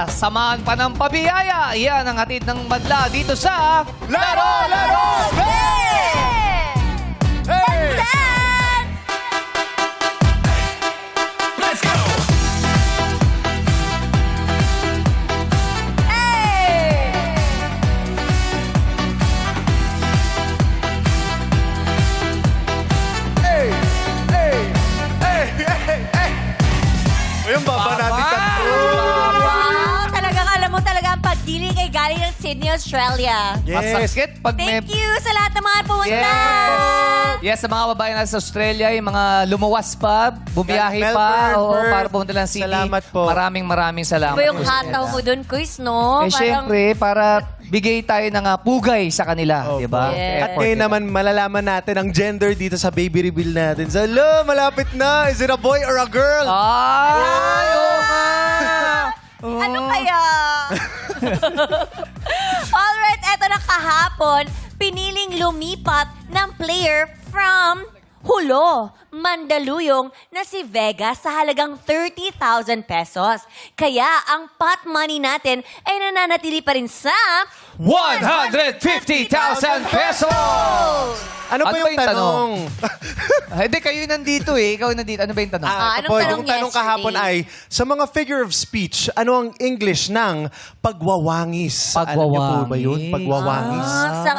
samahan pa ng pabiyaya. Yan ang hatid ng madla dito sa... Laro! Laro! Hey! Let's go! Hey! Hey! Hey! Hey! Hey! Yung baba natin tatlo. Wow! Talagang alam mo talaga ang pagdiling ay galing ng Sydney, Australia. Masakit pag may... Thank you sa lahat ng mga pumunta. Yes, sa mga babae na sa Australia, yung mga lumuwas pa, bumiyahe Melbourne, pa, Perth. para pumunta lang City. Salamat po. Maraming salamat. Iba yung po sa hataw kanila. mo dun, Kuis, no? Eh, syempre, para bigay tayo ng pugay sa kanila, di ba? Yes. At ngayon naman, malalaman natin ang gender dito sa baby reveal natin. So, hello, malapit na. Is it a boy or a girl? Ay, oo nga! Ano kaya? Alright, eto na kahapon, piniling lumipat ng player from Hulo, Mandaluyong na si Vega sa halagang 30,000 pesos. Kaya ang pot money natin ay nananatili pa rin sa 150,000 pesos! Ano ba yung tanong? Hindi, kayo nandito eh. Ikaw nandito. Ano ba yung tanong? Ah, ito anong po, tanong yung tanong yesterday? kahapon ay, sa mga figure of speech, ano ang English ng pagwawangis? Alam niyo po ba yun? Pagwawangis.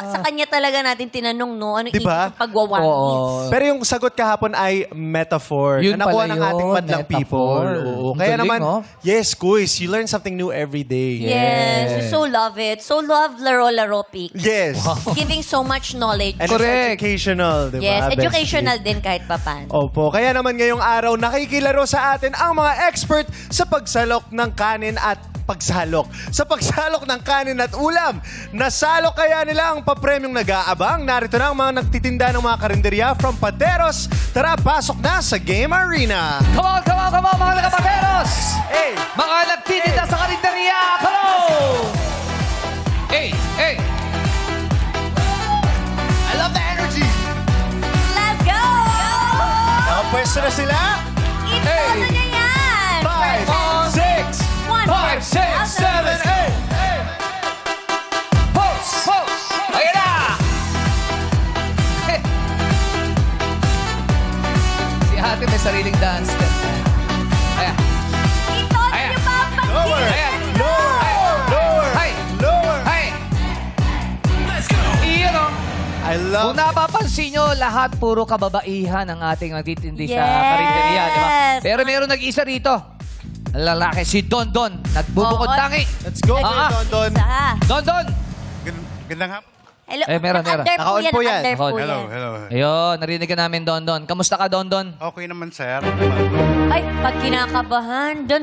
Sa kanya talaga natin tinanong, no? Ano Diba? ibig pagwawangis? Oo. Pero yung sagot kahapon ay metaphor. Yun na nakuha pala ng ating yun, madlang metaphor. people. Oo. Ang Kaya galing, naman, no? yes, quiz. You learn something new every day. Yes, we so love it. So love Laro Pic. Yes. Giving so much knowledge. And Correct. it's educational, di ba? Yes, Bestie? educational din kahit papan. Opo. Kaya naman ngayong araw, nakikilaro sa atin ang mga expert sa pagsalok ng kanin at pagsalok. Sa pagsalok ng kanin at ulam. Nasalok kaya nila ang papremyong nag-aabang. Narito na ang mga nagtitinda ng mga karinderya from Pateros. Tara, pasok na sa Game Arena. Come on, mga nakapateros! Hey! Mga nagtitinda sa karinderya! Come on! Hey! I love the energy! Let's go! Nakapwesto na sila. Ito niya yan! 5, 6, 5, 6, 7, 8! Pose! Ayan na! Si ate may sariling dance step. Ayan. Ito niyo ba ang Lower! Ayan. Lower! Lower! Ay! Lower! Ay! Let's go! Iyan o. I Kung love napapansin nyo, lahat puro kababaihan ang ating nagtitindi sa Yes. karinderya, di ba? Pero meron nag-isa rito. Lalaki, si Don. Nagbubukod Oo. tangi. Let's go, Don. Isa. Don! Gandang hapon. Hello. Meron. Under Naka-on po yan. under po Naka-on. Hello, yan. hello. Ayun, narinig ka namin, Don. Kamusta ka, Don? Okay naman, sir. Ay, pag kinakabahan. Dun.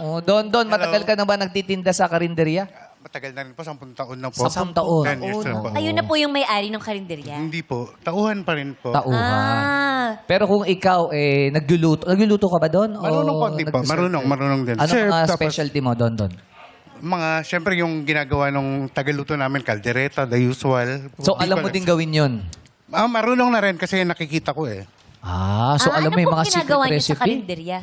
Oo, Don. Matagal ka na ba nagtitinda sa karinderya? Matagal na rin po, 10 taon na po. 10 taon. 10 years na po. Ayun na po yung may-ari ng karinderya. Hindi po. Tauhan pa rin po. Tauhan. Ah. Pero kung ikaw, nagluluto ka ba, Don? Marunong konti po. Marunong din. Ano Sir, mga tapos, specialty mo, Don? Siyempre yung ginagawa ng tagaluto namin, caldereta, the usual. So, alam mo din gawin yun? Marunong na rin kasi nakikita ko eh. So alam mo yung mga secret ginagawa niyo sa recipe? karinderya?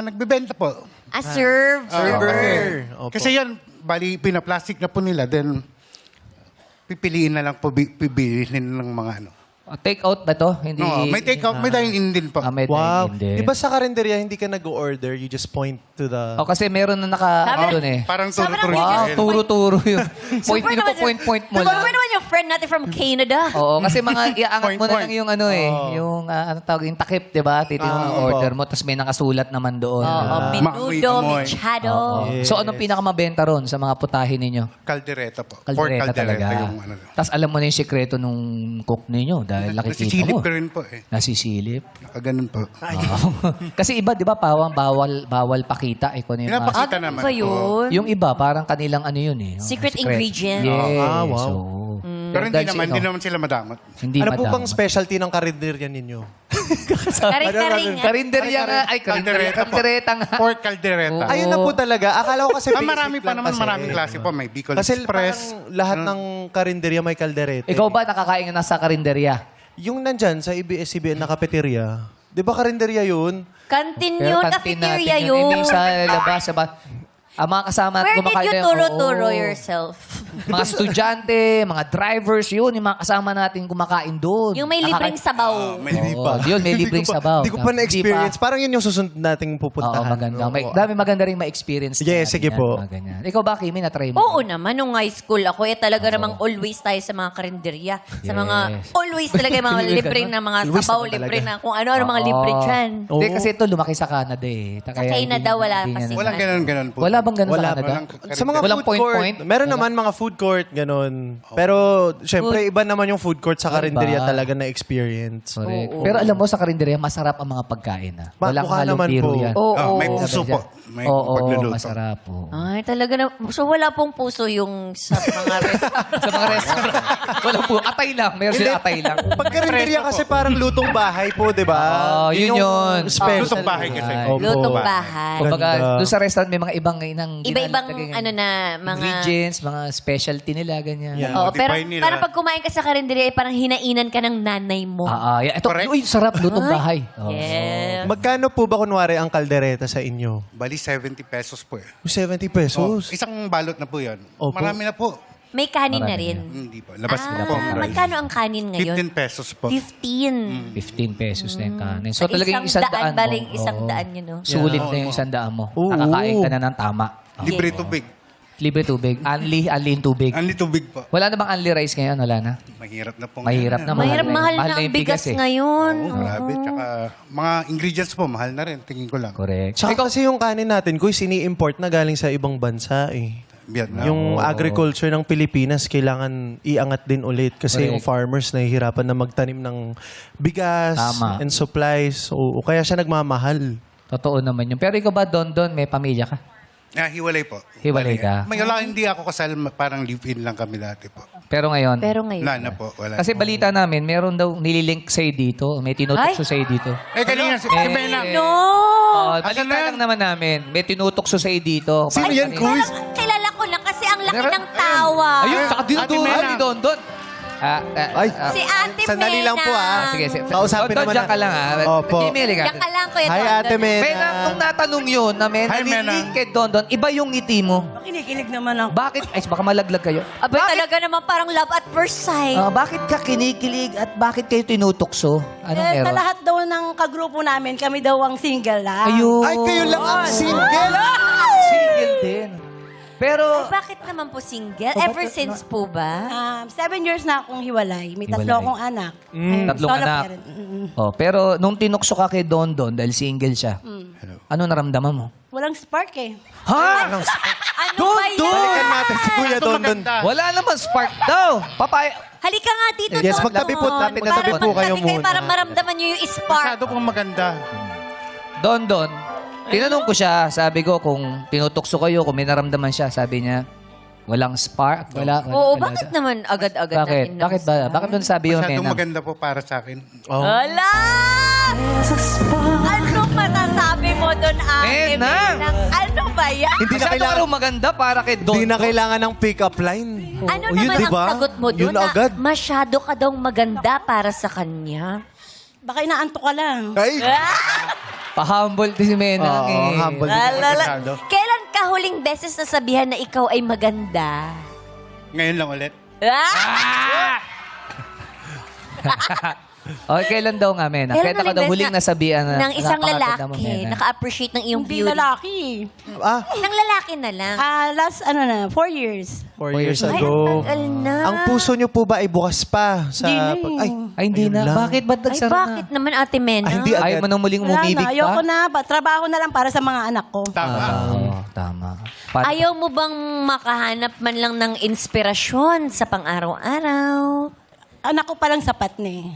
Nagbebenta po. Serve. Server. Opo. Kasi yan, bali, pinaplastic na po nila. Then, pipiliin na lang po, pipiliin ng mga ano. Take out ba to? Hindi. No, may take out, may dine-in din po. May Wow. dine-in din. Di ba sa karinderya, hindi ka nag-order, you just point to the... Kasi meron na Sabi- doon eh. Parang Sabi ng turo-turo video, Wow, yun. turo-turo yun. Super naman siya. Point mo Super lang. naman yung friend natin from Canada. Oo, kasi mga iaangat mo na Point. lang yung ano eh. Yung ano tawag, yung takip, di ba? Titingnan mo yung order mo, tapos may nakasulat naman doon. Oo, menudo, Maamoy. mechado. Yes. So anong pinakamabenta ron sa mga putahin ninyo? Caldereta po. Pork Kaldereta caldereta talaga. yung ano. Tapos alam mo na yung sikreto nung cook ninyo dahil nakikita Nasisilip mo. ko rin po eh. Nasisilip. Nakaganon po. Kasi iba, di ba, bawal pakita. Eh, kung ano yung mga- Pinapakita Ano naman ba po. yun? yung iba, parang kanilang ano yun eh. Secret ingredient. Yes. Ah, wow. So, Pero hindi dahil naman, sino? hindi naman sila madamot. Hindi Ano po madama. bang specialty ng karinderya ninyo? Karing-karing. Karinderya nga. Ay, Caldereta po. karindereta nga. Pork caldereta. Oo. Ayun na po talaga. Akala ko kasi basic Marami pa lang naman, kasi. maraming klase po. May Bicol Kasi Express. parang lahat ng karinderya may kaldereta. Ikaw ba nakakain ka na sa karinderya? Yung nandyan sa ABS-CBN na cafeteria, Di ba karinderya yun? Kantin Pero yun, kantin cafeteria natin yun. yun. Hindi sa labas. Ang mga kasama Where did kumakain you na yun, turo-turo oo. yourself? Mga estudyante, mga drivers, yun, yung mga kasama natin kumakain doon. Yung may libreng sabaw. May Oo, yun, may libreng sabaw. Hindi ko pa na-experience. Di Parang yun yung susunod nating Oo, pupuntahan. maganda. Dami maganda rin ma-experience. Yes, na sige ganyan, po. mga ganyan. Ikaw ba, Kimi, na-try mo? Oo naman, nung high school ako, talaga namang always tayo sa mga karinderya. Sa mga, Yes. always talaga yung mga libreng na mga Always sabaw, naman libre talaga. na kung ano mga libre dyan. Hindi, Oo. kasi ito lumaki sa Canada eh. Sa Canada, wala kasi. Walang ganun-ganun po. Wala bang ganun Wala, sa Canada? Sa mga Walang food court. point-point? Meron naman mga food court, ganun. Pero, syempre, iba naman yung food court sa karinderya Iba. talaga na experience. Correct. Pero alam mo, sa karinderya, masarap ang mga pagkain. Wala Mukha kang halong naman biro po. yan. Oo. May puso po. May Oo, pagluluto. masarap po. Ay, talaga na. So, wala pong puso yung sa mga restaurant. Sa mga restaurant. Wala po. Atay lang. Meron sila atay lang. Pag karinderya kasi parang lutong bahay po, di ba? Oo, yun yun. Special. Lutong bahay kasi. Ay. Lutong Opo. bahay. Kumbaga, Ganda. doon sa restaurant may mga ibang Iba-ibang, ano na, mga... ingredients, mga specialty nila, ganyan. Yeah. Oo, pero Modify nila. parang pag kumain ka sa karinderya, parang hinainan ka ng nanay mo. Yeah. Ito, uy, sarap. Lutong bahay. Oo. Yeah. Magkano po ba kunwari ang kaldereta sa inyo? Bali 70 pesos po eh. 70 Oh, pesos. isang balot na po yan. Opo. Marami na po. May kanin na Marami rin. Hindi po. Labas na po ang price. Magkano ang kanin ngayon? 15 pesos po. 15. 15 pesos na yung kanin. So, Sa talagang yung isang isang daan, daan mo. baling isang Oo. daan yun, no? Sulit na yung isang daan mo. Oo. Nakakain ka na ng tama. Libre tubig. Libre tubig. Only yung tubig. Anli tubig po. Wala na bang only rice ngayon? Wala na. Mahirap na po. Mahirap na. Mahirap, mahal Mahal na na ang yung bigas bigas eh. ngayon. Oo, grabe. Tsaka mga ingredients po, mahal na rin. Tingin ko lang. Correct. Tsaka kasi yung kanin natin, kuy, sini-import na galing sa ibang bansa eh. Vietnam. Yung agriculture ng Pilipinas, kailangan iangat din ulit kasi Correct. yung farmers nahihirapan na magtanim ng bigas Tama. and supplies. O kaya siya nagmamahal. Totoo naman yun. Pero ikaw ba, Don, may pamilya ka? Hiwalay po. Hiwalay Bali, ka? May wala, hindi ako kasal. Parang live-in lang kami dati po. Pero ngayon? Pero ngayon. Wala na po. Wala Kasi na po. balita namin, meron daw nililink sa'yo dito. May tinutukso sa'yo dito. Kanina, si Benang. No! Oh, balita lang naman namin. May tinutukso sa'yo dito. Sino yan, kuy? Kilala ko na kasi ang laki Meron- ng tawa. Ayun, tsaka dinuduro Ate Mena. ni Don. Ay, Si Ate sandali lang po, Mena. Sige, sige. Kausapin Don, naman diyan ka lang Opo. Kimili ka. Diyan ka lang, Kuya Hi, Don. Ate Mena. Mena, nung natanong yun na may Hi, Mena. nalilink kay Don, iba yung ngiti mo. Kinikilig naman ako. Bakit? Ay, baka malaglag kayo. Abay, talaga naman parang love at first sight. Bakit ka kinikilig at bakit kayo tinutukso? Anong Sa meron? lahat daw ng kagrupo namin, kami daw ang single lang. Ayun. Ay, kayo lang ang single. Single din. Pero, Bakit naman po single? Oh, Ever bakit since po ba? 7 years na akong hiwalay. May tatlo Hiwalay. akong anak. tatlong Solo anak. parent. Oh, pero nung tinukso ka kay Don dahil single siya, ano naramdaman mo? Walang spark eh. Ha? Ano Don, ba yan? Don! Balikan natin si Kuya Don Don. Wala naman spark daw. Papaya. Halika nga dito, Yes, Don magtabi po, Don. tabi na tabi Para po kayo magtabi muna. Para maramdaman nyo yung spark. Masyado pong maganda. Don, tinanong ko siya, sabi ko kung tinutokso kayo, kung may naramdaman siya, sabi niya, walang spark. Wala. Oo, wala bakit daw. namin agad-agad Bakit? natin Bakit ba? Bakit doon sabi yun, Masyadong Mena? maganda po para sa akin. Oh. Hala! Anong masasabi mo doon, Ate Mena! Mena? Ano ba yan? Hindi na Masyado kailangan, raw maganda para kay Don. hindi na kailangan ng pick-up line. Ano Oh, yun, naman diba? ang sagot mo doon Yun agad. na masyado ka daw maganda para sa kanya? Baka inaantok ka lang. Ay! Pa-humble din si Mena. Oo, humble. Lalala. Kailan ka huling beses nasabihan na ikaw ay maganda? Ngayon lang ulit. Okay, kailan daw nga, Mena? Kailan Kailan ka daw huling huling beses nasabihan na ng isang napakaganda mo, lalaki, Mena? naka-appreciate ng iyong Hindi beauty? lalaki. Ah, Ng lalaki na lang. Last, 4 years. 4 years Ay, ang ago. tagal na. Ang puso niyo po ba ay bukas pa? Sa Hindi na pag- eh. Ay, hindi ayun na. lang. Bakit? Ba't Ay, nagsara bakit na? naman, Ate Mena? Ay, hindi Ayaw mo nang muling Wala umibig na. Ayoko pa? na. Trabaho na lang para sa mga anak ko. Tama. Oo, tama. Ayaw mo bang makahanap man lang ng inspirasyon sa pang-araw-araw? Anak ko palang sapat na eh.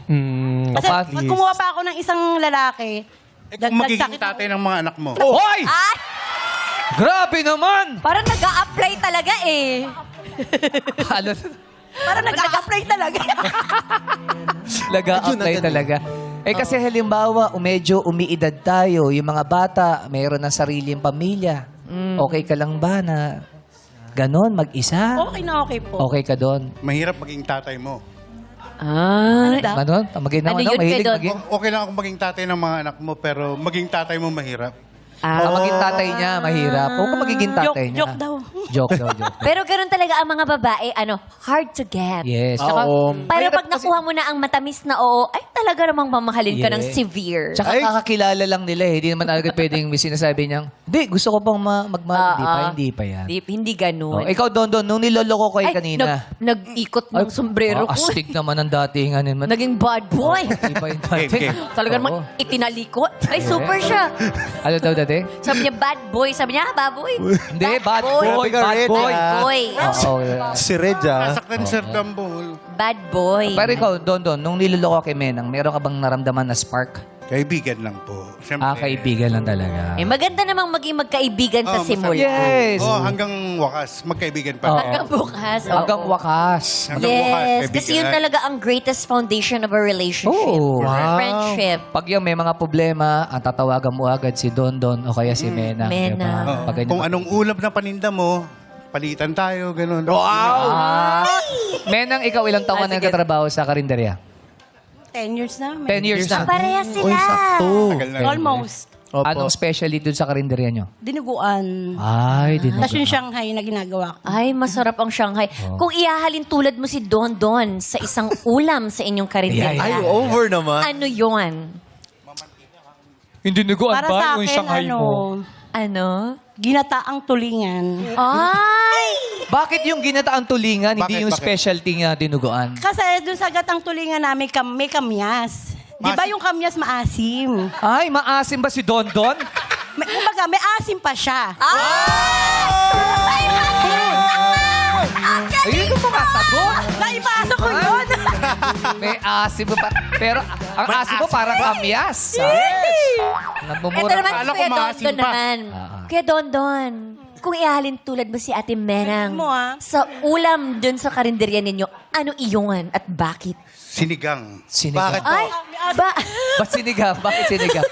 Kasi Papa, pag kumuha pa ako ng isang lalaki, Kung magiging sakit ako. tatay ng mga anak mo. Hoy! Ay, Grabe naman! parang nag-a-apply talaga eh. Ano? Parang nag-a-apply talaga. Nag-a-apply talaga. Eh kasi halimbawa, medyo umiidad tayo, yung mga bata, mayroon ng sariling pamilya. Okay ka lang ba na ganon, mag-isa? Okay na okay po. Okay ka doon? Mahirap maging tatay mo. Ah. Ano? Maging Ano yun, mahilig Pedro? maging. Okay lang akong maging tatay ng mga anak mo, pero maging tatay mo mahirap. Maging tatay niya, mahirap. Huwag ka magiging tatay niya. Joke daw. Joke daw, joke. Pero ganoon talaga ang mga babae, hard to get. Yes. Tsaka, Pero pag nakuha mo na ang matamis na oo, ay talaga namang mamahalin ka ng Yeah. severe. tsaka kakakilala lang nila eh. Hindi naman agad pwedeng may sinasabi niyang, hindi, gusto ko pang magmahal. Hindi pa yan. Hindi ganun. Ikaw, Don, nung niloloko ko kanina. Nag-ikot ng sombrero ko. Astig naman ang datingan naman. Naging bad boy. Hindi pa yung dati. Talaga Oo. namang itinalikot. Ay, super siya. Ano daw dati? Sabi niya, bad boy. Sabi niya, baboy. Hindi, bad boy. Grabe ka, Bad Red, boy. ah. Boy. Oo. Si Red, ah. Nasaktan Sir Dumbo. Bad boy. Pero ikaw, Don, nung niloloko kay Menang, meron ka bang naramdaman na spark? Kaibigan lang po. Siyempre, Kaibigan lang talaga. Maganda namang maging magkaibigan sa masarap. simula. Yes. hanggang wakas, magkaibigan pa. Oo. Hanggang bukas. oo. Hanggang wakas. Hanggang bukas, Yes, kaibigan. kasi yun talaga ang greatest foundation of a relationship. Oh. Wow. Friendship. Pag yung may mga problema, ang tatawagan mo agad si Don o kaya si Menang. Menang. diba? Oo. Pag ganyan- Kung anong ulam na paninda mo, palitan tayo, ganun. Menang, ikaw ilang taon ka na nagkatrabaho sa karinderya? 10 years na. 10 years na. Parehas sila. Uy, sakto. Tagal na. Almost. Opo. Anong specialty dun sa karinderya nyo? Dinuguan. Ay, din. Tapos yung Shanghai na ginagawa ko. Ay, masarap ang Shanghai. Kung ihahalin tulad mo si Don sa isang ulam sa inyong karinderya, Ay, over naman. ano yon? Hindi nuguan Para sa akin, Ano? ginataang tulingan. Ay! Bakit yung ginataang tulingan, hindi Bakit, yung bakit? specialty nga dinuguan? Kasi dun sa gatang tulingan namin, may kamyas. Di ba yung kamyas maasim? Ay, maasim ba si Don? Kumbaga, may asim pa siya. Ayun yung mga sagot. Naipasok ko yun. May asim pa. Pero ang asim mo parang kamyas. Ito Nagmumura naman Akala si ko Kuya maasim Don pa. naman. Kuya Don, kung ihahalin tulad mo si Ate Menang Mo, ah. sa ulam dun sa karinderya ninyo, ano iyon at bakit? Sinigang. Sinigang. Bakit? Ay, Ba't sinigang? Bakit sinigang?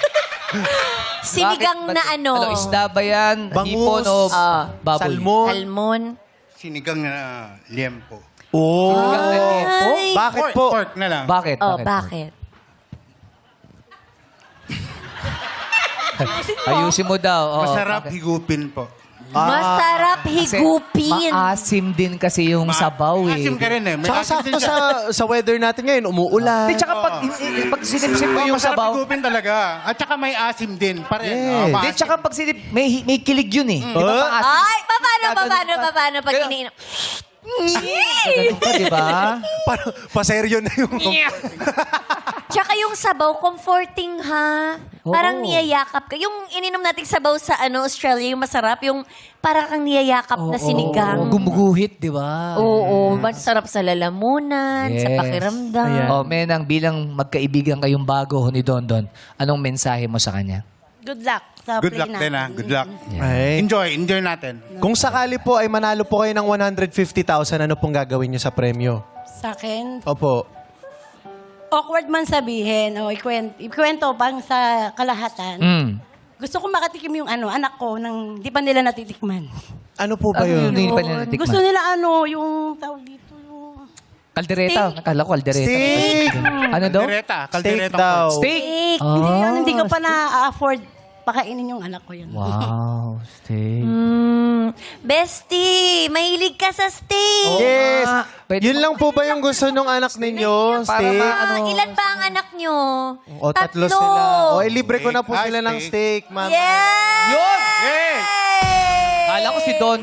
sinigang Bakit? na ano? Isda ba yan? Bangus. Hipon o baboy? Salmon. Salmon. Sinigang na liempo. Oh. Sinigang na liempo? Ay. Bakit po? Pork na lang. Bakit? Oh, bakit? Ayusin mo daw. Oo, Masarap bakit? higupin po. Masarap Kasi higupin. maasim din kasi yung sabaw eh. Asim ka rin eh. May Tsaka asim din sakto siya. sa weather natin ngayon, umuulan. Di, tsaka pag sinipsip mo yung Masarap sabaw, higupin talaga. At saka may asim din. Pare, Yes. di, tsaka pag may kilig yun eh. Di ba maasim? Ay, Gaganon pa. paano pag Kaya- iniinom? Gaganon ka, di ba? Paseryo na yung... Tsaka yung sabaw, comforting ha. Parang Oo. niyayakap ka. Yung ininom nating sabaw sa Australia, yung masarap, yung parang kang niyayakap na sinigang. Gumuguhit, di ba? Oo, masarap sa lalamunan, sa Yes. pakiramdam. Oh, Menang, bilang magkaibigan kayong bago ni Don, anong mensahe mo sa kanya? Good luck sa Good play luck din natin. ah. Good luck. Ay. Enjoy natin. Kung sakali po ay manalo po kayo ng 150,000, ano pong gagawin nyo sa premyo? Sa akin, Opo. awkward man sabihin, o ikwento pang sa kalahatan. Mm. Gusto ko makatikim yung anak ko nang di pa nila natitikman. Ano po ba Ano yun? yun? Hindi pa nila natikman? Gusto nila yung tawag dito, yung... Kaldereta. Nakala ko kaldereta. Steak. Ano daw? Kaldereta. Steak Kaldereta daw. Steak. Steak. Hindi, Ah. yun, hindi ko pa na-afford pakainin yung anak ko yun. Wow, steak. Bestie, mahilig ka sa steak. Yes. nga. Pwede Yun lang po ba yung gusto ng anak ninyo? Para Steak? Ilan ba ang anak nyo? O tatlo sila. O libre ko na po Steak. sila ng steak, ma'am. Yes! Yun! Yes! Kala ko si Don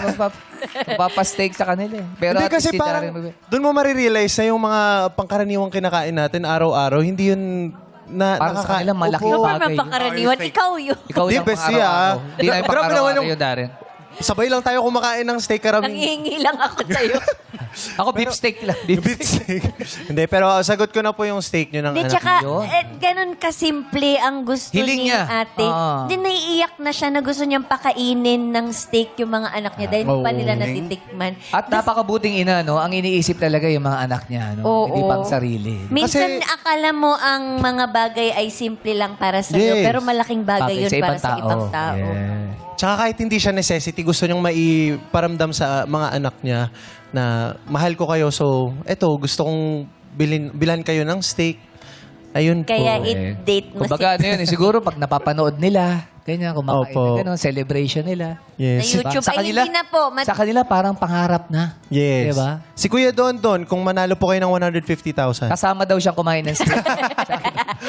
magpapa-steak sa kanila eh. Pero Hindi at least kasi si parang, Darren doon mo marirealize na yung mga pangkaraniwang kinakain natin araw-araw, hindi yun na Para sa kanila, malaking Ikaw bagay pa yun. pangkaraniwan, ikaw yun. Ikaw Di, lang best pang-araw-araw. siya. Hindi na yung Grabe naman pang-araw-araw yung- yun, Darren. Sabay lang tayo kumakain ng steak karamihan. Nangihingi lang ako sa'yo. Ako beef steak lang. Beef Beef steak. Hindi, pero sagot ko na po yung steak nyo ng Hindi, anak tsaka, yun. ganun kasimple ang gusto Hiling ni niya. ate. Ah. Hindi, naiiyak na siya na gusto niyang pakainin ng steak yung mga anak niya dahil hindi pa nila natitikman. At napakabuting ina, no? Ang iniisip talaga yung mga anak niya, no? Oo. Hindi pang sarili. Minsan, Kasi- akala mo ang mga bagay ay simple lang para sa Yes. pero malaking bagay yun para sa ibang tao. Yeah. Tsaka kahit hindi siya necessity, gusto niyang maiparamdam sa mga anak niya na mahal ko kayo. So, eto, gusto kong bilhan kayo ng steak. Ayun Kaya po. i-date mo Kumbaga, ano yun, siguro pag napapanood nila, ganyan, kumakain Opo. na gano'n, celebration nila. Yes. Na YouTube. Ay, hindi na po. Sa kanila, parang pangarap na. Yes. Diba? Si Kuya Don, kung manalo po kayo ng 150,000. Kasama daw siyang kumain ng steak.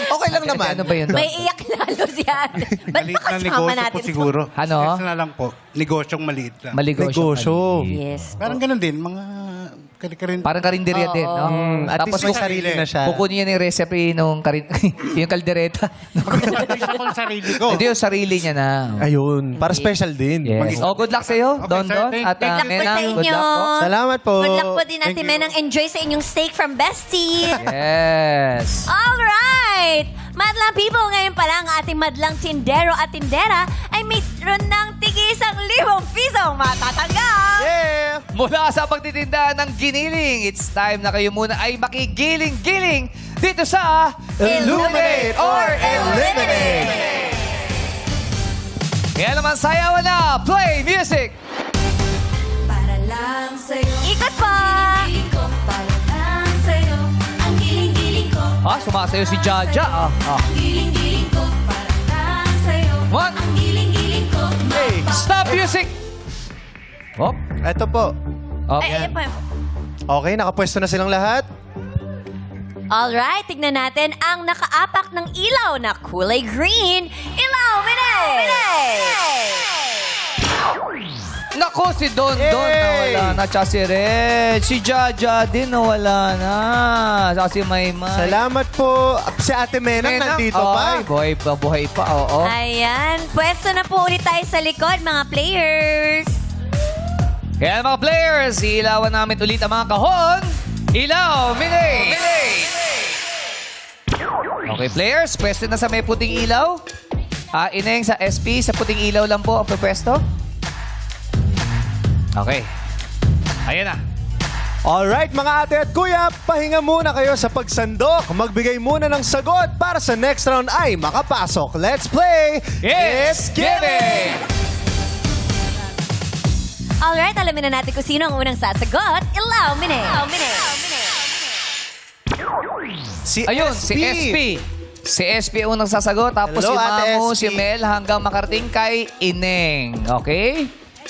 Okay lang naman. Ano ba yun? May iyak lalo si Ate. Ba't Maliit ba na kasama negosyo natin po to? siguro. Ano? Yes na lang po. Negosyong maliit lang. Negosyo. Yes. Parang ganun din, mga kari-karin. Parang karinderya din, no? At Tapos least may sarili na siya. kukunin niya yung recipe nung yung kaldereta. Gusto ko ang sarili ko. Hindi yung sarili niya na. Ayun. Para special din. Yes. Oh, good luck sa'yo, Okay, Don sir. Don. Thank At Good luck po sa Menang, good inyo. luck po. Salamat po. Good luck po din Thank Ate you. Menang. Enjoy sa inyong steak from Bestie. Yes. Alright! Madlang people, ngayon pa lang ating madlang tindero at tindera ay mayroon ng tig-1,000 pisong matatanggap. Yeah! Mula sa pagtitinda ng giniling, it's time na kayo muna ay makigiling-giling dito sa Illuminate or Eliminate. Kaya naman sayawan na, play music! Para lang sa'yo. Ikot pa! Giling ko, para lang sa'yo. Ang giling-giling ko. Ah, sumasayo si Jaja. Ang giling-giling ko, para lang sa'yo. What? Ang giling-giling ko. Hey, Stop music! Oh, eto po. okay. Ay, ayun po. Okay, nakapwesto na silang lahat. Alright, tignan natin ang nakaapak ng ilaw na kulay green. Ilaw, Nako, si Don Don nawala na. Tsaka si Red. Si Jaja din nawala na. Tsaka si Maymay. Salamat po. Si Ate Menang nandito pa. Ay, buhay pa. Oo. Ayan, pwesto na po ulit tayo sa likod, mga players. Kaya mga players, ilawan namin ulit ang mga kahon. Ilaw, Minay! Okay, players, pwesto na sa may puting ilaw. Ineng sa SP, sa puting ilaw lang po ang pwesto. Okay. Ayan na. Alright, mga ate at kuya, pahinga muna kayo sa pagsandok. Magbigay muna ng sagot para sa next round ay makapasok. Let's play! It's Giving! Alright, alamin na natin kung sino ang unang sasagot. Ilaw, Mine. Si Ayun, si SP. Si SP ang unang sasagot. Tapos Hello, si Ate Mamu, SP. si Mel, hanggang makarating kay Ineng. Okay?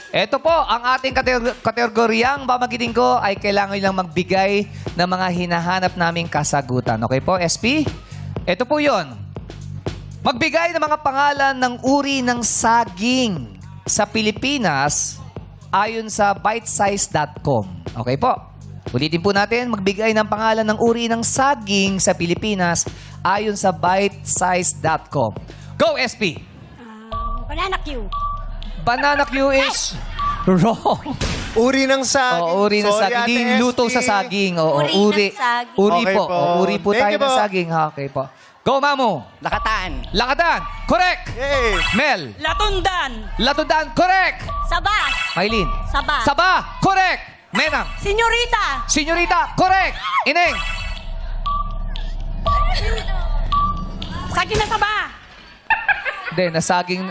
Ito po, ang ating kategoryang bamagitin ko ay kailangan lang magbigay ng mga hinahanap naming kasagutan. Okay po, SP? Ito po yon. Magbigay ng mga pangalan ng uri ng saging sa Pilipinas ayon sa bitesize.com. Okay po? Ulitin po natin, magbigay ng pangalan ng uri ng saging sa Pilipinas ayon sa bitesize.com. Go, SP! Banana Q. Banana Q is wrong. Uri ng saging. Oo, uri ng Sorry, saging. Ate Hindi luto SP. sa saging. Oo, Uri ng uri. saging. Uri Okay po. po. Oo, uri po Thank tayo you ng po. saging. Ha, okay po. Go, Mamu. Lakatan. Lakatan. Correct. Yay! Mel. Latundan. Latudan. Correct. Saba. Maylin. Saba. Saba. Correct. Menang. Senyorita. Senyorita. Correct. Ineng. Saging na saba. Hindi,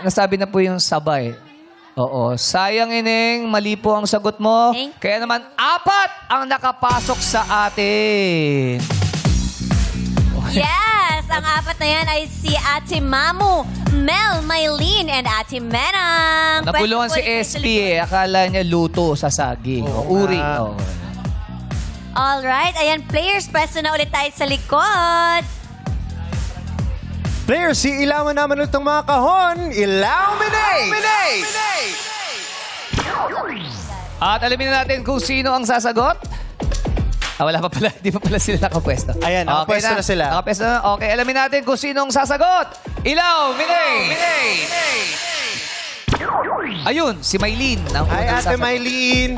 nasabi na po yung sabay. Oo. Sayang, Ineng. Mali po ang sagot mo. Thank- Kaya naman, 4 ang nakapasok sa atin. Yes, ang apat na yan ay si Ate Mamu, Mel, Maylene, and Ate Menang. Napulungan si Pwesto po ulit SP eh. Akala niya luto sa saging. Oo Uri. nga. Oo. Alright, ayan, players, pwesto na ulit tayo sa likod. Players, ilawan naman ulit ang mga kahon. Illuminate! At alamin na natin kung sino ang sasagot. Wala pa pala. Di pa pala sila nakapwesto. Ayan, nakapwesto na sila. Nakapwesto na. Okay, alamin natin kung sino ang sasagot. Ilaw, Minay! Ayun, si Maylene. Ang Hi, unang Ate sasagot. Maylene.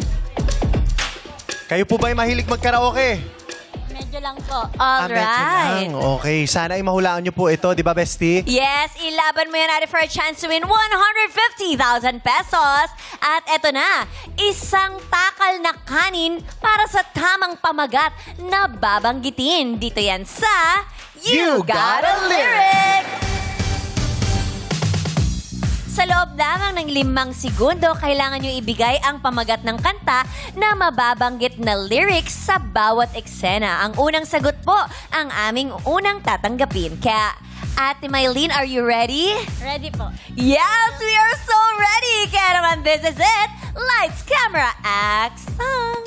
Kayo po ba ay mahilig magkaraoke? Medyo lang po. Medyo Alright. lang. Okay, sana ay mahulaan nyo po ito, di ba, Bestie? Yes, ilaban mo yan natin for a chance to win 150,000 pesos. At eto na, isang takal na kanin para sa tamang pamagat na babanggitin. Dito yan sa You Got a Lyric! Sa loob lamang ng 5 segundo, kailangan nyo ibigay ang pamagat ng kanta na mababanggit na lyrics sa bawat eksena. Ang unang sagot po ang aming unang tatanggapin. Kaya, Ate Mylene, are you ready? Ready po. Yes, we are so ready! Kaya naman, this is it. Lights, camera, action!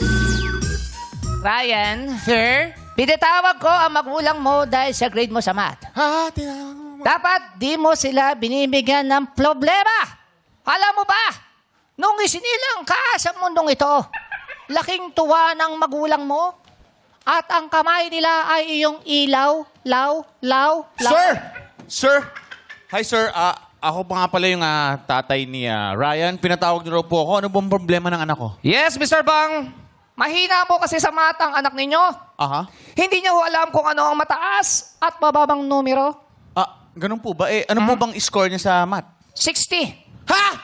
Ryan, sir, pinatawag ko ang magulang mo dahil sa grade mo sa math. Ha? Tinawag mo. Dapat di mo sila binibigyan ng problema. Alam mo ba, nung isinilang ka sa mundong ito, laking tuwa ng magulang mo at ang kamay nila ay iyong ilaw, law. Sir! Hi, sir. Ako pa nga pala yung tatay ni Ryan. Pinatawag niyo raw po ako. Ano bang problema ng anak ko? Yes, Mr. Bang. Mahina po kasi sa mata ang anak ninyo. Aha. Hindi niyo ho alam kung ano ang mataas at mababang numero. Ganun po ba? Ano po bang score niya sa math? 60. Ha?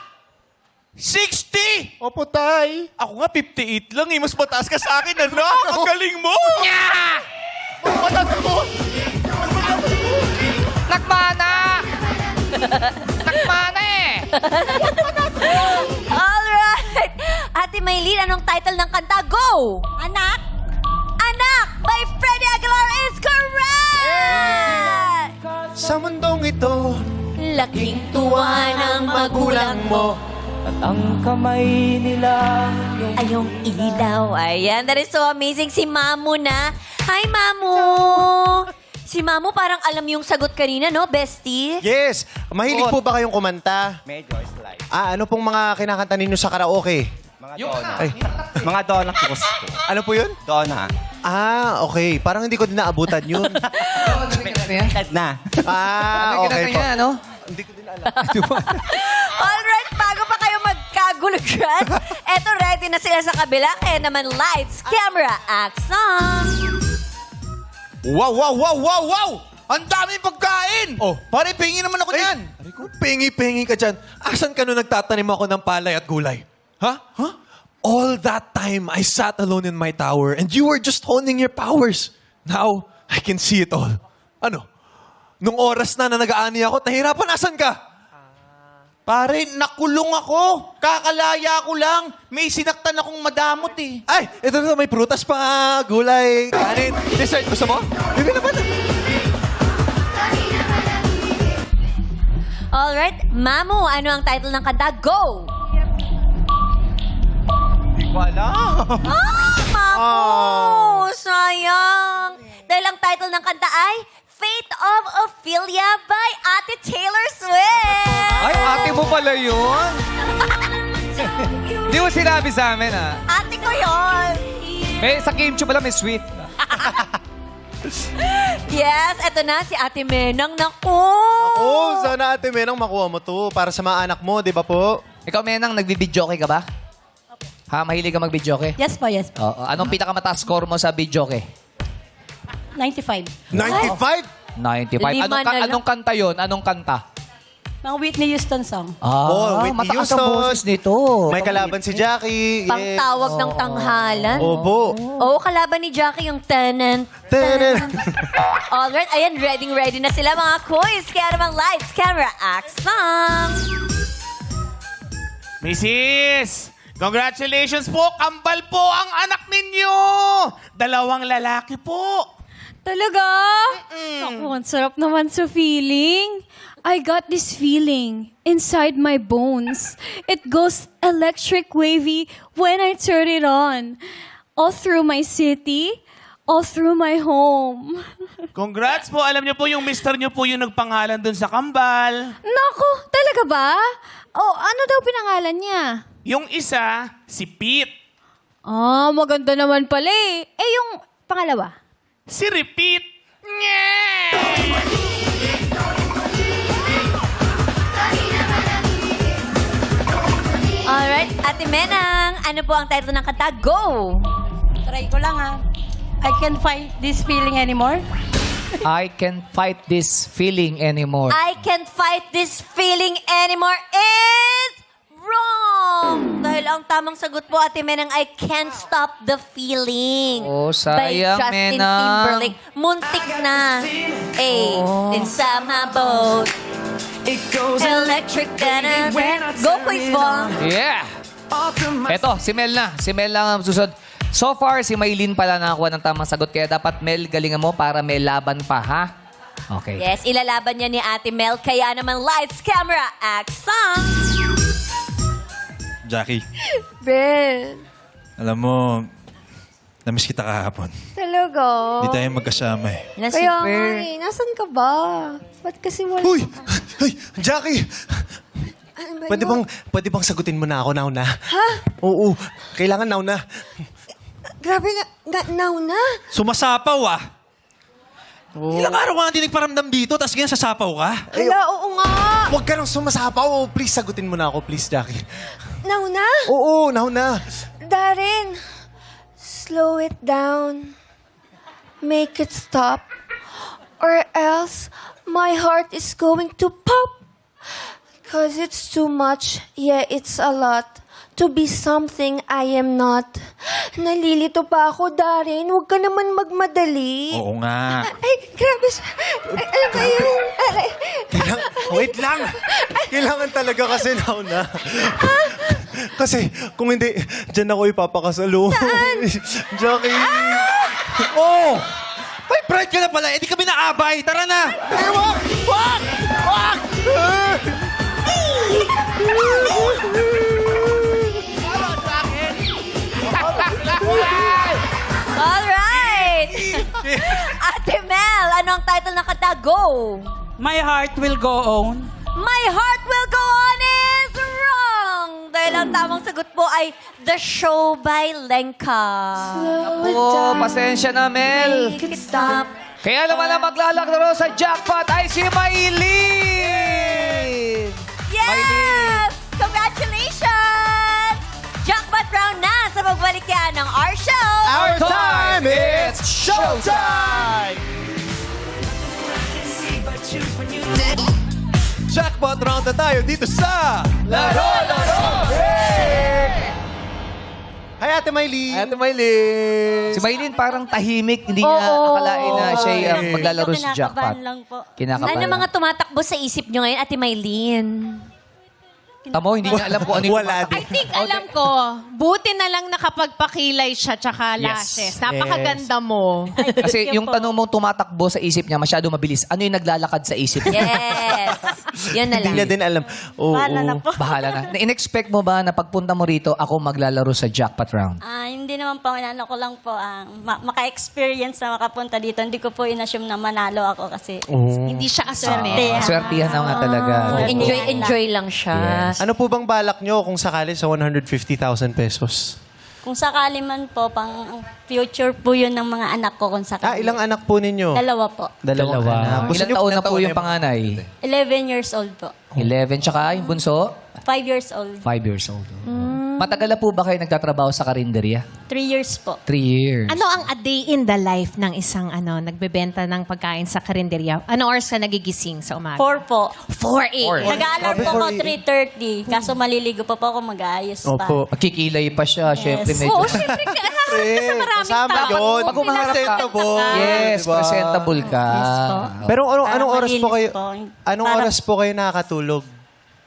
60? Opo, tay. Ako nga 58 lang eh. Mas mataas ka sa akin, ano? Ang galing mo! Nagmana! Nagmana eh! Alright! Ate Mylene, anong title ng kanta? Go! Anak? Anak by Freddie Aguilar is correct! Sa mundong ito, Laking tuwa ng magulang mo. Ang kamay nila Ay, yung ilaw. Ayan, that is so amazing. Si Mamu na. Hi, Mamu! Si Mamu parang alam yung sagot kanina, no, bestie? yes. Mahilig po ba kayong kumanta? Medyo slight. Ano pong mga kinakanta ninyo sa karaoke? Mga Yung dona. Ay. Mga dona cross po. Ano po yun? Dona. Okay. Parang hindi ko din naabutan yun. Ted na. Okay po. niya, ano? Hindi ko din alam. Alright, bago pa kayo magkagulo dyan, eto ready na sila sa kabila. Kaya naman, lights, camera, action! Wow! Ang daming pagkain! Pare, pingin naman ako niyan. Pingi-pingi ka dyan. Asan ka nung nagtatanim ako ng palay at gulay? Ha? All that time, I sat alone in my tower and you were just honing your powers. Now, I can see it all. Ano? Nung oras na nag-aani ako, nahirapan, asan ka? Pare, nakulong ako. Kakalaya ko lang. May sinaktan akong madamot eh. Ay, ito na, may prutas pa, gulay, kanin, dessert. Gusto mo? Bibili naman. Alright, Mamu, ano ang title ng kanta? Go! Hindi ko alam. Mamu! Sayang! Dahil ang title ng kanta ay Fate of Ophelia by Ate Taylor Swift! Ay, ate mo pala yun. Di mo sinabi sa amin, ah. Ate ko yun! Sa Kimchi pala may sweet. Yes, eto na si Ate Menang. Naku! Sana Ate Menang makuha mo to para sa mga anak mo, di ba po? Ikaw, Menang, nagbibidyoke ka ba? Ha, mahilig ka magbidyoke? Yes po, yes po. Oo. Anong pinakamataas score mo sa bidyoke? 95. 95? 95. Lima na lang. Anong kanta yon? Anong kanta? Mga Whitney Houston song. Whitney mataas ang Houston. boses nito. May kalaban si Jackie. Pangtawag ng tanghalan. Opo. Oo, kalaban ni Jackie yung tanan. Alright, ayan, ready na sila mga quiz. Kaya naman lights, camera, action! Mrs. Congratulations po! Kambal po ang anak ninyo! 2 lalaki po! Talaga? Naku, ang sarap naman sa feeling. I got this feeling inside my bones. It goes electric wavy when I turn it on. All through my city, all through my home. Congrats po! Alam niyo po yung mister niyo po yung nagpangalan dun sa kambal. Naku, talaga ba? Oh, ano daw pinangalan niya? Yung isa, si Pete. Ah, maganda naman pala eh. Eh, yung pangalawa? Si Repeat. Alright, Ate Menang, ano po ang title ng kanta? Go! Try ko lang I can't fight this feeling anymore. I can't fight this feeling anymore. I can't fight this feeling anymore is wrong! Dahil ang tamang sagot po, Ate Menang, I can't stop the feeling. Oh, By sayang, Justin Menang. Timberlake. Muntik na. Inside my boat. It goes Electric Dana. Go, Quiz Ball. Yeah! Eto, si Mel na. Si Mel lang ang susunod. So far, si Maylin pala nakakuha ng tamang sagot. Kaya dapat, Mel, galingan mo para may laban pa, ha? Okay. Yes, ilalaban niya ni Ate Mel. Kaya naman, lights, camera, action! Jackie, Ben. alam mo, namiss kita kahapon. Talaga? Hindi tayo magkasama eh. Na Kaya super. nga eh, nasan ka ba? Ba't kasi wala? Uy! Ay, Jackie! Pwede bang sagutin mo na ako now na? Ha? Oo, kailangan now na. Grabe now na. Sumasapaw ah! Ilang araw ka natin nagparamdam dito, tapos ganyan sasapaw ka? Hala, oo nga. Huwag ka nang sumasapaw. Please, sagutin mo na ako, please, Jackie. Now na? Oo, now na. Darren, slow it down. Make it stop. Or else, my heart is going to pop. Cause it's too much. Yeah, it's a lot. To be something I am not. Nalilito pa ako, Darren. Huwag ka naman magmadali. Oo nga. Ay, grabe siya. Ay, alam ko yun. Wait lang. Kailangan talaga kasi now na. Kasi kung hindi, dyan ako ipapakasalo. Jackie. Oh! May pride ka na pala, eh di kami naabay. Tara na! Wag! Wag! Wag! Alright! Ate Mel, ano ang title ng kanta? Go! My heart will go on. My Heart Will Go On is wrong! Dahil ang tamang sagot po ay The Show by Lenka. Oh, pasensya na, Mel. Make it stop. Kaya naman ang maglalaro sa jackpot ay si Maylin! Yes! Congratulations! Jackpot round na sa pagbalik yan ng our show! Our time, it's showtime! Jackpot round na tayo dito sa Laro! Hi, Ate Maylin! Ate Maylin! Si Maylin parang tahimik. Hindi niya akalain na siya ang maglalaro sa jackpot. lang po. Kinakabahan. Ano mga tumatakbo sa isip nyo ngayon, Ate Maylin? Tamo, hindi niya alam kung ano yung Wala tumatakbo. din. I think alam ko, buti na lang nakapagpakilay siya tsaka lashes. Napakaganda mo. Kasi yung tanong mong tumatakbo sa isip niya, masyado mabilis. Ano yung naglalakad sa isip niya? Yes! Yan na Hindi lang. niya din alam. Oo. Bahala na. In-expect mo ba na pagpunta mo rito, ako maglalaro sa jackpot round? Hindi naman po, inano ko lang po, maka-experience na makapunta dito. Hindi ko po inassume na manalo ako kasi Hindi siya aswerte. Swertihan na nga talaga. Enjoy lang siya. Ano po bang balak nyo kung sakali sa 150,000 pesos? kung sakali man po, pang future po yun ng mga anak ko kung sakali. Ilang anak po ninyo? Dalawa po. Dalawang anak. Gusto Ilang niyo- taon na po yung panganay? 11 years old po. 11. Tsaka yung bunso? 5 years old. 5 years old. Matagal na po ba kayo nagtatrabaho sa karinderya? 3 years po. 3 years. Ano ang a day in the life ng isang nagbebenta ng pagkain sa karinderya? Ano oras ka nagigising sa umaga? 4 po. 4 a.m. Nag-aalarm po ako 3:30. Kaso maliligo pa po ako mag-aayos pa. Opo. Magkikilay pa siya. Siyempre, medyo... Oo, syempre, haharap ka sa maraming kasama tao. yun. Pag umaharap ka, Presentable. yes, Diba? presentable ka. Pero anong Para oras po kayo? malinis po. Anong Para- oras po kayo nakakatulog?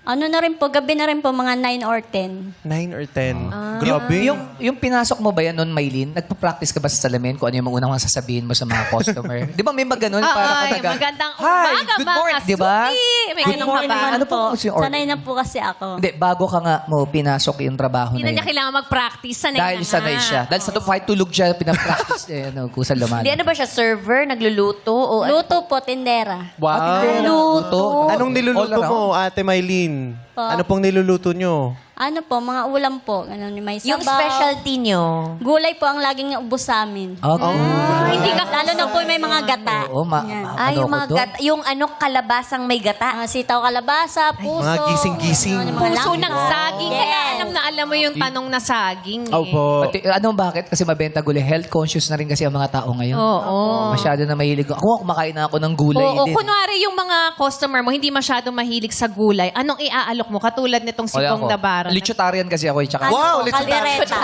Ano na rin po, gabi na rin po, mga 9 or 10. 9 or 10. Grabe. Yung pinasok mo ba yan noon, Maylin? Nagpa-practice ka ba sa salamin kung ano yung mga unang sasabihin mo sa mga customer? Di ba may mga ganun para Ay, kataga? magandang Hi, umaga, good morning, mga di ba? suki. May Good ganun ka morning ba? naman Ano po po. kasi yung order? Sanay na po kasi ako. Hindi, bago ka nga mo pinasok yung trabaho Hindi na na niya yun. kailangan mag-practice. Sanay Dahil na sanay nga. siya. Dahil sa kahit tulog siya, pinapractice niya kung sa lumanan. Hindi, ano ba siya? Server? Nagluluto? O Luto po, tindera. Wow. Luto. Anong niluluto All mo, Ate Maylin? Ano pong niluluto nyo? Ano po, mga ulam po. Ganun, may sabaw. Yung specialty nyo? Gulay po ang laging ubos sa amin. Okay. Hindi ka, lalo na po may mga gata. Oo, Yan. ano Yung ko mga doon? gata, yung ano, kalabasang may gata. Sitaw kalabasa, puso. Mga gising-gising. Ano, mga Puso langka. ng saging. Yes. Kaya alam mo yung tanong na saging. Eh. Opo. Pati, bakit? Kasi mabenta gulay. Health conscious na rin kasi ang mga tao ngayon. Oo. Masyado na mahilig. Ako, kumakain na ako ng gulay Oo, din. kunwari yung mga customer mo hindi masyadong mahilig sa gulay, anong iaalok mo? Katulad nitong si Wala Kong ako. Dabaran. Lichutarian kasi ako. Tsaka, Wow, Caldereta.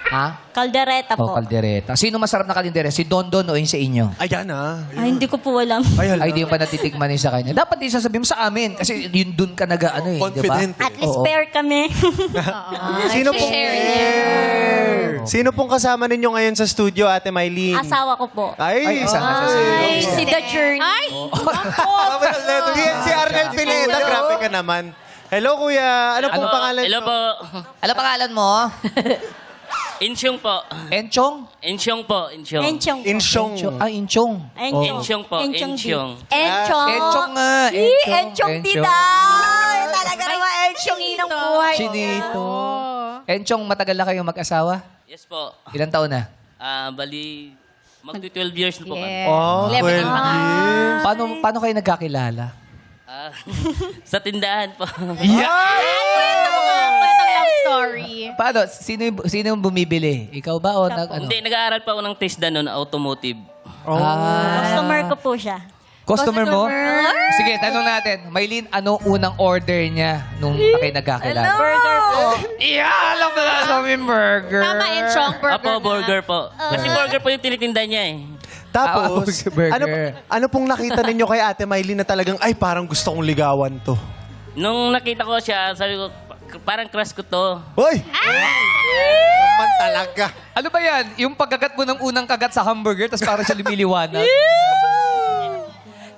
ha? Caldereta O, po. kaldereta. Sino masarap na kaldereta? Si Don Don o yung sa inyo? Ayan ah. Ay, hindi ko po alam. Ay, di mo pa natitikman yun sa kanya. Dapat din sasabihin mo sa amin. Kasi yun dun ka nag-ano eh. Confident. Diba? At least Oo. pair kami. Sino pong Sino pong kasama ninyo ngayon sa studio, Ate Mylene? Asawa ko po. Ay, isa na sa Ay, si The Journey. Ay! Si Arnel Pineda, grabe ka naman. Hello, kuya. Ano pong pangalan Hello mo? po. Ano pangalan mo? Insyong po. Enchong? Insyong po. Insyong. Enchong. Insyong. Inchong. Insyong po. Enchong din. Insyong. Enchong. Enchong nga. Enchong tida. Talaga naman Enchong inang buhay. Chinito. Enchong, matagal na kayong mag-asawa? Yes po. Ilang taon na? Bali, magti-12 years na po kami. Oh, 11 well. Paano kayo nagkakilala? Ah, sa tindahan po. Love story. Paano? Sino yung bumibili? Ikaw ba o ano? Hindi, nag-aaral pa ako ng TESDA noon, automotive. Customer ko po siya. Customer mo? Sige, tanong natin. Mylene, ano unang order niya nung kayo nagkakilala? Burger po. Yeah, alam mo na sa aming burger. Tama, Enchong, burger Apo, burger po. Kasi burger po yung tinitinda niya eh. Tapos, burger. ano pong nakita ninyo kay Ate Mylene na talagang, ay, parang gusto kong ligawan to? Nung nakita ko siya, sabi ko, parang crush ko to. Hoy! Naman talaga. Ano ba yan? Yung pagkagat mo ng unang kagat sa hamburger, tapos parang siya lumiliwanag.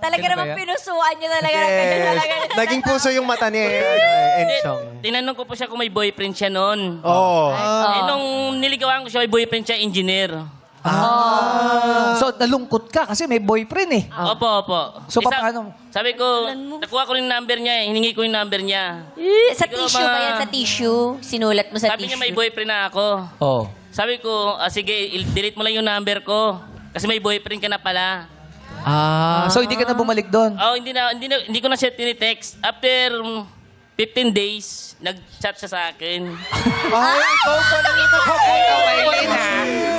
Talaga Ganun ba naman yan? pinusuan niyo talaga. Yes. Naging puso yung mata ni Enchong. Tinanong ko po siya kung may boyfriend siya noon. Oo. Nung niligawan ko siya, may boyfriend siya, engineer. So, nalungkot ka kasi may boyfriend eh. Opo, opo. So, paano? Sabi ko, nakuha ko rin yung number niya eh. Hiningi ko yung number niya. Sa tissue ba yan? Sa tissue? Sinulat mo sa Sabi niya tissue? may boyfriend na ako. Oh. Sabi ko, sige, delete mo lang yung number ko. Kasi may boyfriend ka na pala. So, hindi ka na bumalik doon? Oh, hindi ko na siya tinitext. After 15 days, nag-chat siya sa akin. Ay, ikaw pala.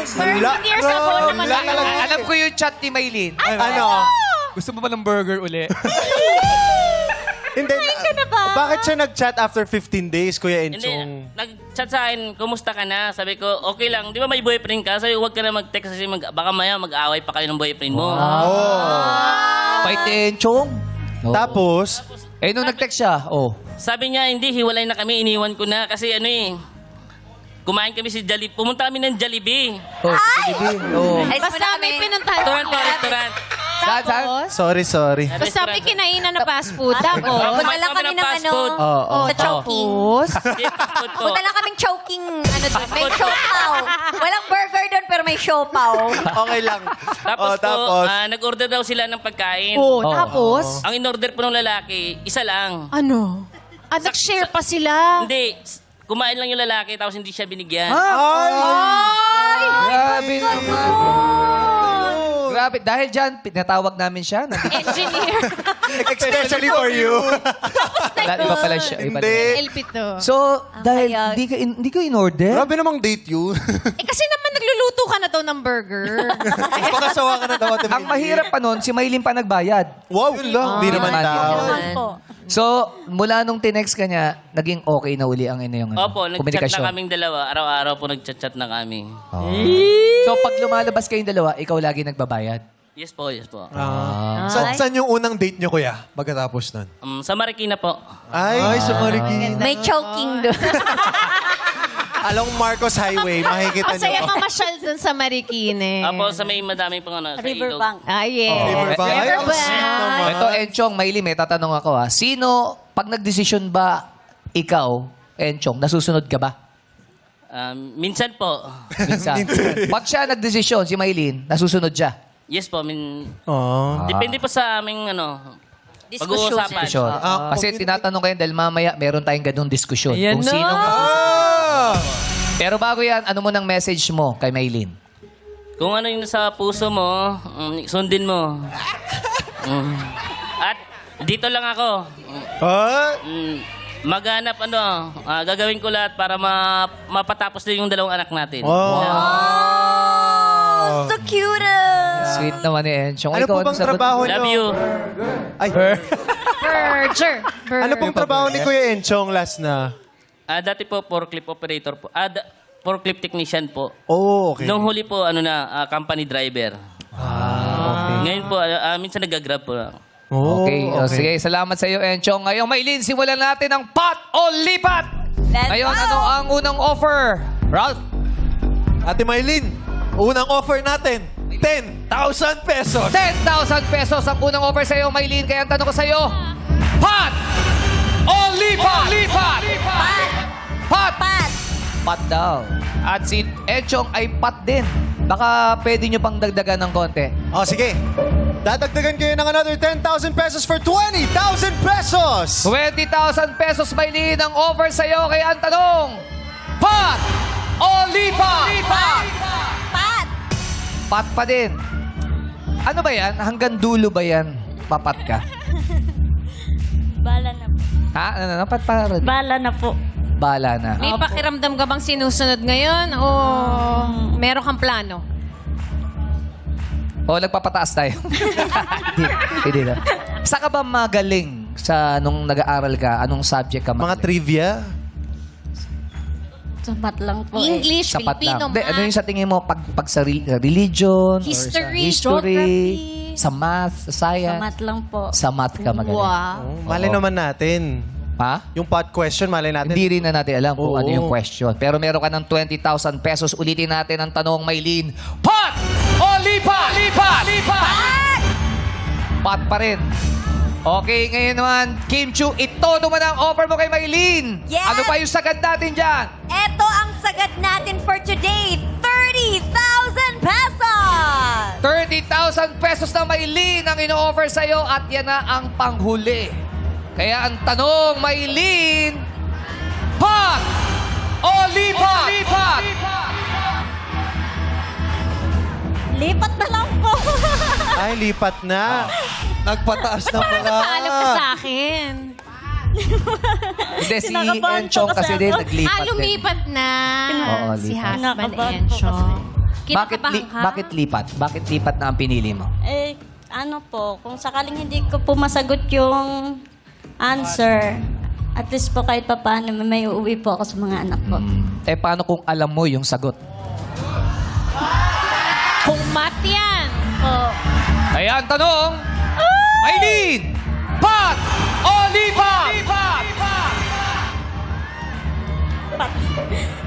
Burger years ago naman yun. Alam ko yung chat ni Mylene. Ano? Gusto mo ba ng burger uli? Hindi. Bakit siya nag-chat after 15 days, Kuya Hindi, Enchong? nag-chat sa akin, kumusta ka na? Sabi ko, okay lang. Di ba may boyfriend ka? Sabi ko, huwag ka na mag-text kasi baka maya mag-away pa kayo ng boyfriend mo. May tenchong. Tapos, Nung nag-text siya, Sabi niya, hindi, hiwalay na kami, iniwan ko na. Kasi kumain kami si Jollibee. Pumunta kami ng Jollibee. Basta may pinuntahan. Restaurant po, restaurant. Tapos, sorry. basta may kinainan na fast food. Tapos, Punta lang kami ng fast food. sa choking. Hindi, fast food po. Punta lang kaming choking, may siopaw. Walang burger doon, pero may siopaw. Okay lang. Tapos tapos. nag-order daw sila ng pagkain. tapos, Ang in-order po ng lalaki, isa lang. ano? Nag-share pa sila. Hindi, kumain lang yung lalaki tapos hindi siya binigyan. Grabe naman. Grabe. Dahil dyan, pinatawag namin siya. Engineer. Especially for you. Iba pala siya. Iba Hindi. Elpito. So, dahil hindi ko in-order? Grabe namang date you. Kasi naman nagluluto ka na daw ng burger. Pakasawa ka na daw, Ate Ang Mylene. mahirap pa nun, si Mylene pa nagbayad. Wow, yun lang. Hindi naman Naman daw. Naman po. So, mula nung tinext ka niya, naging okay na uli ang yung Opo, nag-chat komunikasyon. na kaming dalawa. Araw-araw po nag-chat na kami. So, pag lumalabas kayong dalawa, ikaw lagi nagbabayad? Yes po, yes po. Saan yung unang date nyo, Kuya? Pagkatapos nun? Sa Marikina po. Ay, sa Marikina. May choking doon. Along Marcos Highway, makikita Masaya nyo. mamasyal dun sa Marikina. Apo, sa may madaming pang sa ilog. Riverbank. Yeah. Riverbank. Ay, ang Riverbank. sweet naman. Ito, Enchong, Mylene, may tatanong ako ha. Sino, pag nagdesisyon ba ikaw, Enchong, nasusunod ka ba? Minsan po. Minsan. Pag siya nagdesisyon, si Mylene, nasusunod siya? Yes po, Oh. depende po sa aming pag-uusapan. Diskusyon. Kasi tinatanong kayo dahil mamaya meron tayong ganung diskusyon. Ayan Kung na. sinong Pero bago yan, ano mo ng message mo kay Mylene? Kung ano yung nasa puso mo, sundin mo. At dito lang ako. Maghanap gagawin ko lahat para mapatapos din yung dalawang anak natin. So cute. Sweet naman ni Enchong. Ano Ikaw, po bang sagot mo? trabaho nyo? Love you. Ay, Burger. ano pong trabaho ni Kuya Enchong last na? Dati po, forklift operator po. Forklift technician po. Oh, okay. Nung huli po, company driver. Ngayon po, minsan nag-grab po ako. Okay. Sige, salamat sa iyo, Enchong. Ngayong Maylin, simulan natin ang pot o lipat. Ngayon, ano ang unang offer? Ralph? Ate Maylin, unang offer natin, 10,000 pesos. 10,000 pesos ang unang offer sa iyo, Maylin. Kaya ang tanong ko sa iyo, pot o lipat? Pot. Pot daw. At si Enchong ay pot din. Baka pwede nyo pang dagdagan ng konti. Oh, sige. Dadagdagan kayo ng another 10,000 pesos for 20,000 pesos. 20,000 pesos, Maylin, ang offer sa iyo. Kaya ang tanong, pot o lipat? Pat! Pat pa din. Ano ba yan? Hanggang dulo ba yan? Papat ka? Bala na po. Ha? Ano? Pat pa rin. Bala na po. Bala na. May pakiramdam ka bang sinusunod ngayon o meron kang plano? O nagpapataas tayo? Hindi na. Saan ka ba magaling sa nung nag-aaral ka? Anong subject ka Mga magaling? trivia. Sapat lang po English, Sapat Filipino, lang. Hindi, ano yung sa tingin mo? Pag sa religion? or sa History, history, geography. sa math, sa science? Samat lang po. Sa math ka magaling. Wow. Malay Oo. naman natin. Ha? Yung pot question, malay natin. Hindi rin na natin alam kung Oo. ano yung question. Pero meron ka ng 20,000 pesos. Ulitin natin ang tanong, Maylin. Pot o lipat? Pot pa rin. Okay, ngayon naman, Kim Chu, ito naman ang offer mo kay Maylin. Yes! Ano pa yung sagad natin dyan? Ito ang sagad natin for today, 30,000 pesos! 30,000 pesos na Maylin ang ino-offer sa'yo at yan na ang panghuli. Kaya ang tanong, Maylin, pot o lipat? Lipat na lang po. Ay, lipat na. Nagpataas na pala. Natalo ka sa akin. Hindi, si Sinakabahan Enchong po kasi kasi din ako. naglipat din. Lumipat na. Oo, Si lipat. husband Kinakabahan po Enchong. Bakit bakit lipat? Bakit lipat na ang pinili mo? Ano po, kung sakaling hindi ko po masagot yung answer, at least po kahit pa paano may uuwi po ako sa mga anak ko. Eh, paano kung alam mo yung sagot? Kung mat yan. Kaya ang tanong, Maylin, pot o lipat?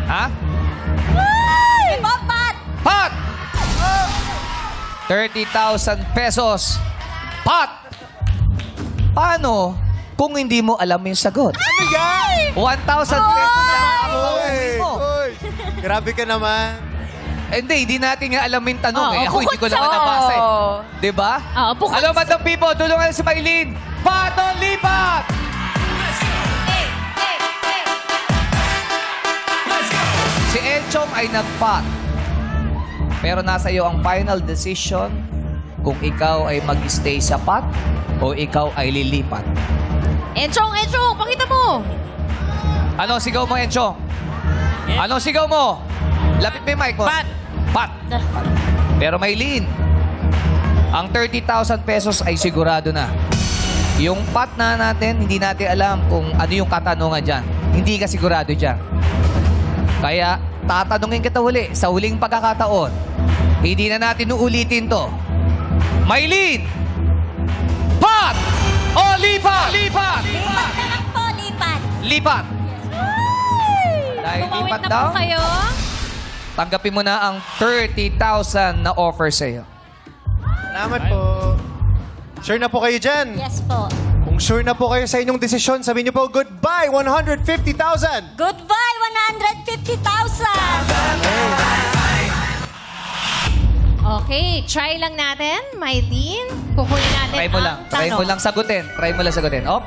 Ha? Papat! Pot! 30,000 pesos. Pot! Paano kung hindi mo alam yung sagot? Ano yan? 1,000 pesos lang ang Oy, mo. oy. Grabe ka naman. Hindi natin nga alam yung tanong Oo, Ako hindi ko bukod lang sa- nabasa eh. Diba? Oo, bukod Hello, Madam Pipo. Tulungan si Maylin. Pot o lipat? Si Enchong ay nag-pot. Pero nasa iyo ang final decision kung ikaw ay mag-stay sa pot o ikaw ay lilipat. Enchong, pakita mo. Ano sigaw mo, Enchong? Ano sigaw mo? Lapit mo yung mic mo. Pot. Pero Maylin, ang 30,000 pesos ay sigurado na. Yung pot na natin, hindi natin alam kung ano yung katanungan dyan. Hindi ka sigurado dyan. Kaya, tatanungin kita huli sa huling pagkakataon. Hindi na natin uulitin to. Maylin! Pot! O lipat? Lipat na lang po, lipat! Lipat! Dahil Tumawid lipat na daw, po kayo. tanggapin mo na ang 30,000 na offer sa'yo. Salamat po. Sure na po kayo dyan? Yes po. Kung sure na po kayo sa inyong desisyon, sabihin niyo po, goodbye, 150,000! Goodbye, 150,000! Okay, try lang natin, Maylin. Kukunin natin Try mo ang lang. Try mo tanong. lang sagutin. Try mo lang sagutin. Op.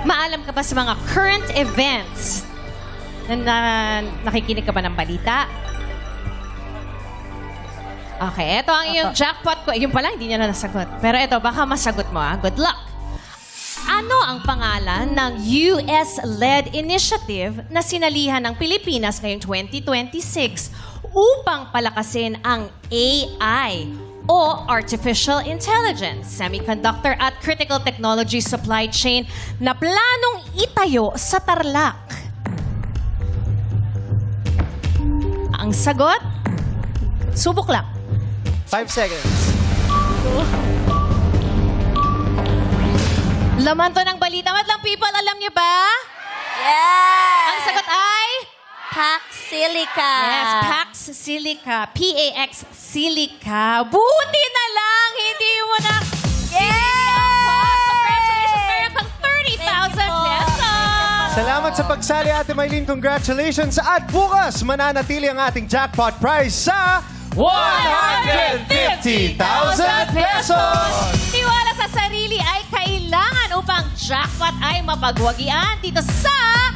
Maalam ka ba sa mga current events? Nakikinig ka ba ng balita? Okay, ito ang iyong jackpot ko. Yung pala, hindi niya na nasagot. Pero ito, baka masagot mo, ah. Good luck. Ano ang pangalan ng US-led initiative na sinalihan ng Pilipinas ngayong 2026 upang palakasin ang AI o Artificial Intelligence, Semiconductor at Critical Technology Supply Chain na planong itayo sa Tarlac? Ang sagot, subok lang. 5 seconds. Laman to ng balita. Madlang people, alam niyo ba? Yes! Ang sagot ay... Pax Silica. Yes, Pax Silica. P-A-X Silica. Buti na lang, hindi mo na... Congratulations, meron kang 30,000 pesos. Salamat sa pagsali, Ate Maylene. Congratulations. At bukas, mananatili ang ating jackpot prize sa 150,000 pesos! Tiwala sa sarili ay kailangan upang jackpot ay mapagwagian dito sa